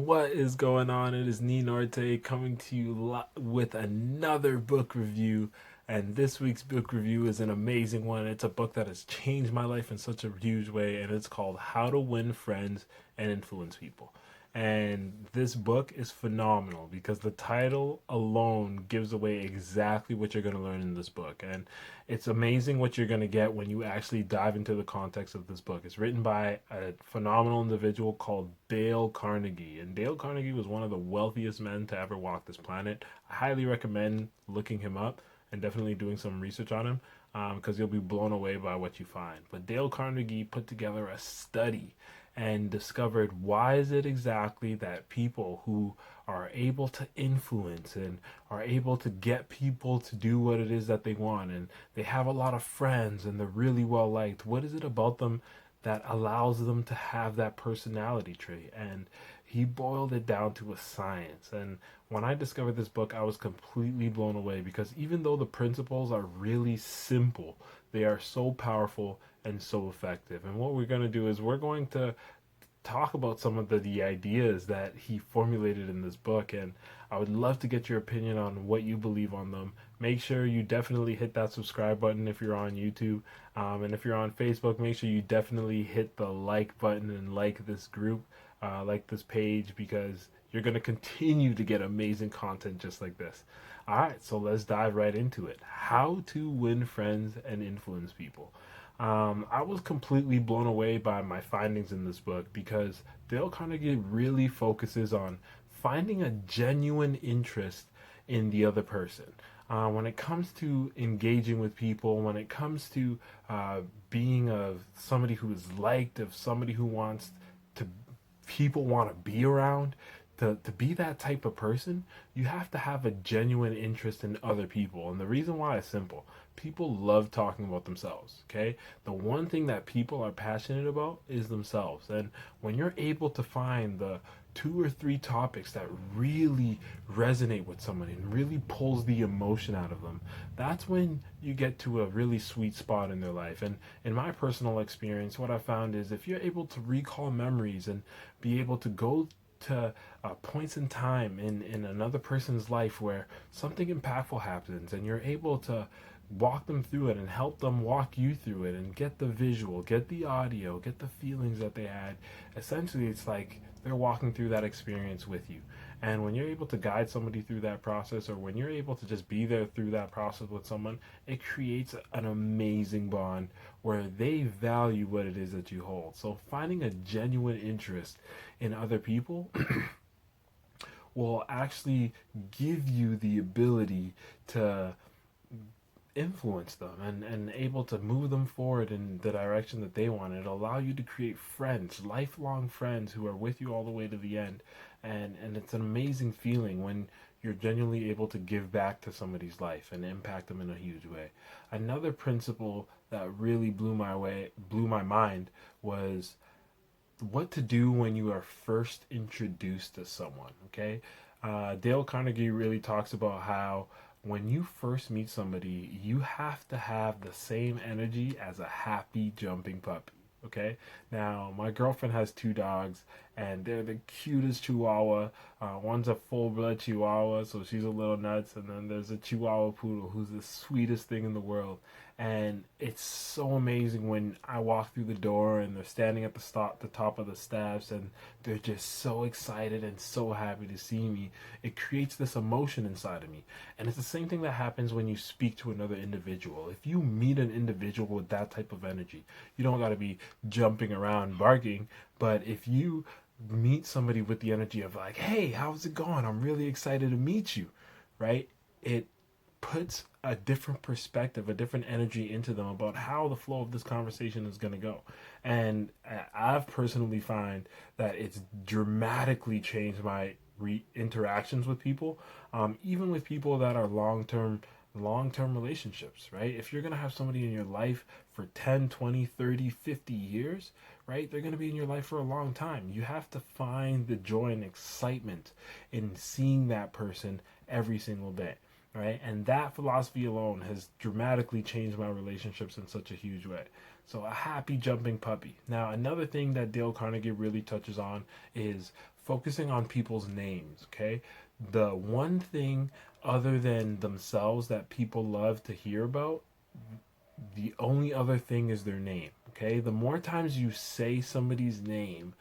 What is going on? It is Nii-Nortey coming to you with another book review. And this week's book review is an amazing one. It's a book that has changed my life in such a huge way, and it's called How to Win Friends and Influence People. And this book is phenomenal because the title alone gives away exactly what you're going to learn in this book. And it's amazing what you're going to get when you actually dive into the context of this book. It's written by a phenomenal individual called Dale Carnegie. And Dale Carnegie was one of the wealthiest men to ever walk this planet. I highly recommend looking him up and definitely doing some research on him because you'll be blown away by what you find. But Dale Carnegie put together a study and discovered why is it exactly that people who are able to influence and are able to get people to do what it is that they want, and they have a lot of friends and they're really well liked, what is it about them that allows them to have that personality trait? And he boiled it down to a science. And when I discovered this book, I was completely blown away because even though the principles are really simple, they are so powerful and so effective. And what we're going to do is we're going to talk about some of the ideas that he formulated in this book, and I would love to get your opinion on what you believe on them. Make sure you definitely hit that subscribe button if you're on YouTube, and if you're on Facebook, make sure you definitely hit the like button and like this group, like this page, because you're going to continue to get amazing content just like this. All right, so let's dive right into it. How to win friends and influence people. I was completely blown away by my findings in this book because Dale Carnegie really focuses on finding a genuine interest in the other person. When it comes to engaging with people, when it comes to being of somebody who is liked, of somebody who wants to people want to be around, to be that type of person, you have to have a genuine interest in other people. And the reason why is simple. People love talking about themselves, okay? The one thing that people are passionate about is themselves. And when you're able to find the two or three topics that really resonate with someone and really pulls the emotion out of them, that's when you get to a really sweet spot in their life. And in my personal experience, what I found is if you're able to recall memories and be able to go to points in time in another person's life where something impactful happens and you're able to walk them through it and help them walk you through it and get the visual, get the audio, get the feelings that they had. Essentially, it's like they're walking through that experience with you. And when you're able to guide somebody through that process, or when you're able to just be there through that process with someone, it creates an amazing bond where they value what it is that you hold. So finding a genuine interest in other people will actually give you the ability to influence them and able to move them forward in the direction that they want. It'll allow you to create friends, lifelong friends who are with you all the way to the end. And it's an amazing feeling when you're genuinely able to give back to somebody's life and impact them in a huge way. Another principle that really blew my mind was what to do when you are first introduced to someone. Okay, Dale Carnegie really talks about how when you first meet somebody, you have to have the same energy as a happy jumping puppy. Okay, now my girlfriend has two dogs, and they're the cutest Chihuahua. One's a full-blood Chihuahua, so she's a little nuts, and then there's a Chihuahua poodle who's the sweetest thing in the world. And it's so amazing when I walk through the door and they're standing at the top of the steps, and they're just so excited and so happy to see me. It creates this emotion inside of me. And it's the same thing that happens when you speak to another individual. If you meet an individual with that type of energy, you don't got to be jumping around barking, but if you meet somebody with the energy of like, hey, how's it going? I'm really excited to meet you, right? It puts a different perspective, a different energy into them about how the flow of this conversation is going to go. And I've personally find that it's dramatically changed my interactions with people, even with people that are long-term relationships, right? If you're going to have somebody in your life for 10, 20, 30, 50 years, right? They're going to be in your life for a long time. You have to find the joy and excitement in seeing that person every single day, right? And that philosophy alone has dramatically changed my relationships in such a huge way. So a happy jumping puppy. Now, another thing that Dale Carnegie really touches on is focusing on people's names, okay? The one thing other than themselves that people love to hear about, the only other thing is their name, okay? The more times you say somebody's name,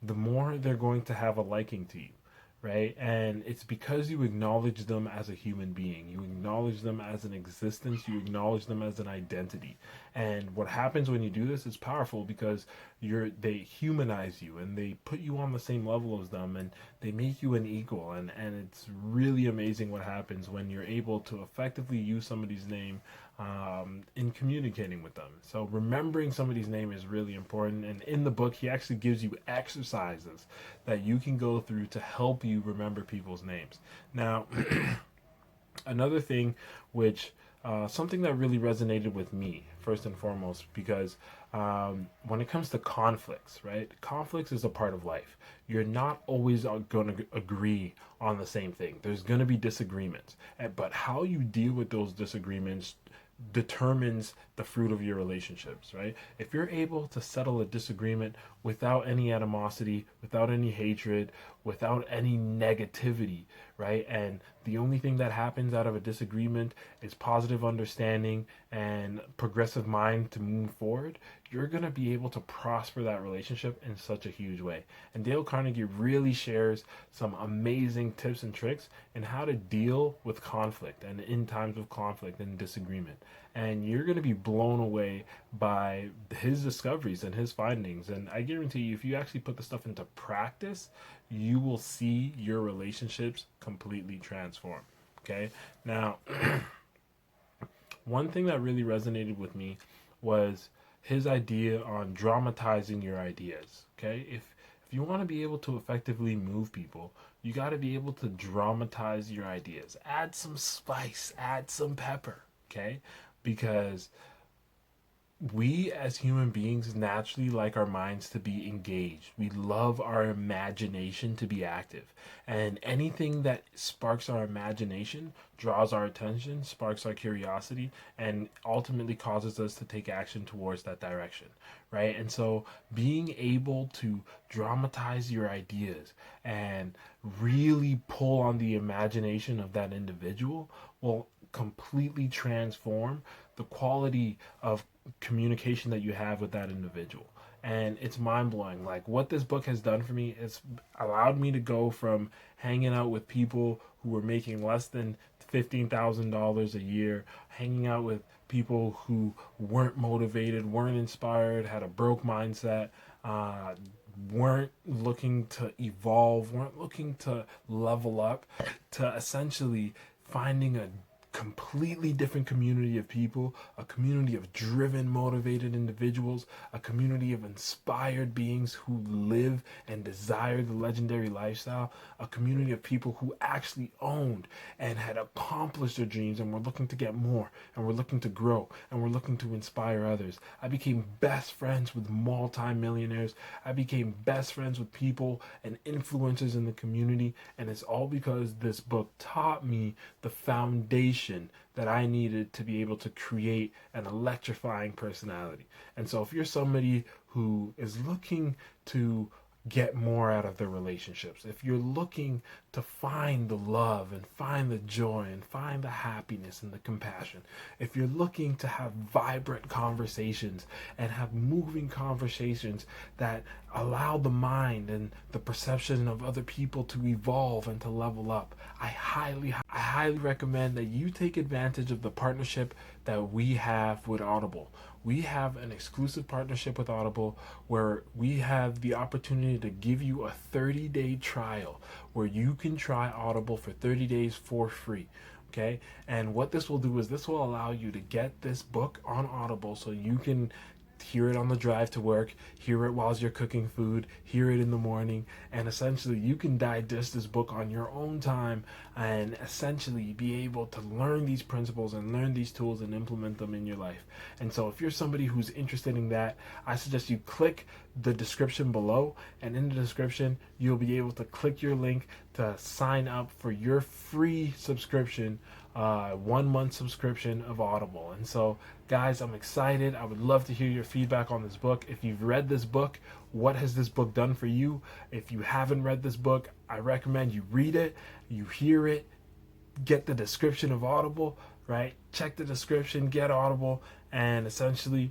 the more they're going to have a liking to you, right? And it's because you acknowledge them as a human being. You acknowledge them as an existence. You acknowledge them as an identity. And what happens when you do this is powerful because they humanize you and they put you on the same level as them and they make you an equal. And it's really amazing what happens when you're able to effectively use somebody's name in communicating with them. So remembering somebody's name is really important. And in the book, he actually gives you exercises that you can go through to help you remember people's names. Now, another thing which something that really resonated with me first and foremost, because when it comes to conflicts, right? Conflicts is a part of life. You're not always going to agree on the same thing. There's going to be disagreements, but how you deal with those disagreements determines the fruit of your relationships, right? If you're able to settle a disagreement without any animosity, without any hatred, without any negativity, right? And the only thing that happens out of a disagreement is positive understanding and progressive mind to move forward, you're going to be able to prosper that relationship in such a huge way. And Dale Carnegie really shares some amazing tips and tricks in how to deal with conflict and in times of conflict and disagreement. And you're going to be blown away by his discoveries and his findings. And I guarantee you, if you actually put the stuff into practice, you will see your relationships completely transform. Okay? Now, one thing that really resonated with me was his idea on dramatizing your ideas. Okay? If you want to be able to effectively move people, you got to be able to dramatize your ideas. Add some spice, add some pepper. Okay? Because we as human beings naturally like our minds to be engaged. We love our imagination to be active. And anything that sparks our imagination draws our attention, sparks our curiosity, and ultimately causes us to take action towards that direction, right? And so being able to dramatize your ideas and really pull on the imagination of that individual will completely transform the quality of communication that you have with that individual. And it's mind-blowing. Like, what this book has done for me, it's allowed me to go from hanging out with people who were making less than $15,000 a year, hanging out with people who weren't motivated, weren't inspired, had a broke mindset, weren't looking to evolve, weren't looking to level up, to essentially finding a completely different community of people, a community of driven, motivated individuals, a community of inspired beings who live and desire the legendary lifestyle, a community of people who actually owned and had accomplished their dreams and were looking to get more and were looking to grow and were looking to inspire others. I became best friends with multi-millionaires. I became best friends with people and influencers in the community, and it's all because this book taught me the foundation that I needed to be able to create an electrifying personality. And so if you're somebody who is looking to get more out of their relationships, if you're looking to find the love and find the joy and find the happiness and the compassion, if you're looking to have vibrant conversations and have moving conversations that allow the mind and the perception of other people to evolve and to level up, I highly recommend that you take advantage of the partnership that we have with Audible. We have an exclusive partnership with Audible where we have the opportunity to give you a 30-day trial where you can try Audible for 30 days for free. Okay? And what this will do is this will allow you to get this book on Audible so you can hear it on the drive to work, hear it while you're cooking food, hear it in the morning, and essentially you can digest this book on your own time and essentially be able to learn these principles and learn these tools and implement them in your life. And so if you're somebody who's interested in that, I suggest you click the description below, and in the description you'll be able to click your link to sign up for your free subscription, 1 month subscription of Audible. And so guys, I'm excited. I would love to hear your feedback on this book. If you've read this book, what has this book done for you? If you haven't read this book, I recommend you read it, you hear it, get the description of Audible, right? Check the description, get Audible, and essentially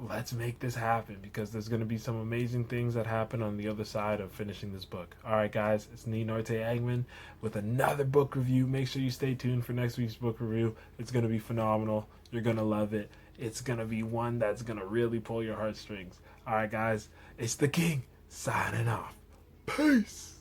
let's make this happen, because there's going to be some amazing things that happen on the other side of finishing this book. All right, guys, it's Nii-Nortey Engmann with another book review. Make sure you stay tuned for next week's book review. It's going to be phenomenal. You're going to love it. It's going to be one that's going to really pull your heartstrings. All right, guys, it's the King signing off. Peace.